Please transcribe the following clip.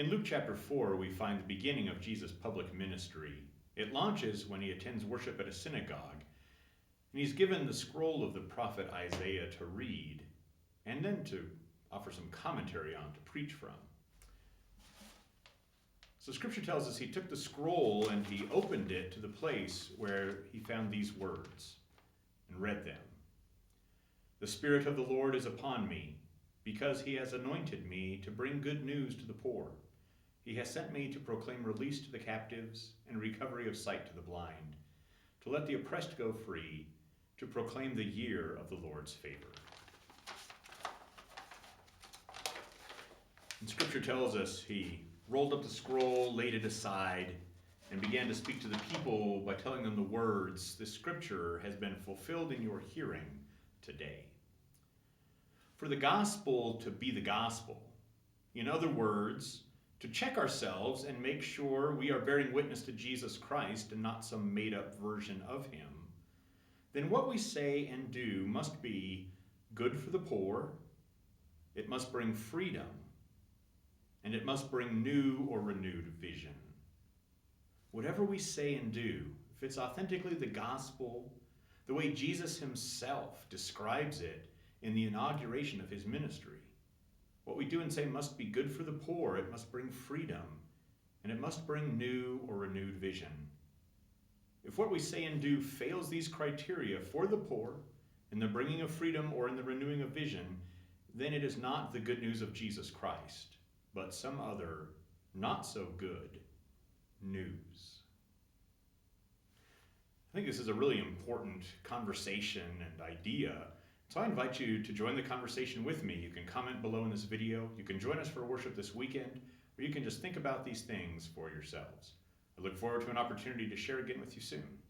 In Luke chapter 4, we find the beginning of Jesus' public ministry. It launches when he attends worship at a synagogue, and he's given the scroll of the prophet Isaiah to read, and then to offer some commentary on, to preach from. So Scripture tells us he took the scroll and he opened it to the place where he found these words and read them. The Spirit of the Lord is upon me, because he has anointed me to bring good news to the poor. He has sent me to proclaim release to the captives and recovery of sight to the blind, to let the oppressed go free, to proclaim the year of the Lord's favor. And Scripture tells us he rolled up the scroll, laid it aside, and began to speak to the people by telling them the words, "This Scripture has been fulfilled in your hearing today." For the gospel to be the gospel, in other words, to check ourselves and make sure we are bearing witness to Jesus Christ and not some made-up version of him, then what we say and do must be good for the poor, it must bring freedom, and it must bring new or renewed vision. Whatever we say and do, if it's authentically the gospel, the way Jesus himself describes it in the inauguration of his ministry, what we do and say must be good for the poor, it must bring freedom, and it must bring new or renewed vision. If what we say and do fails these criteria for the poor, in the bringing of freedom or in the renewing of vision, then it is not the good news of Jesus Christ, but some other, not so good, news. I think this is a really important conversation and idea. So I invite you to join the conversation with me. You can comment below in this video. You can join us for worship this weekend, or you can just think about these things for yourselves. I look forward to an opportunity to share again with you soon.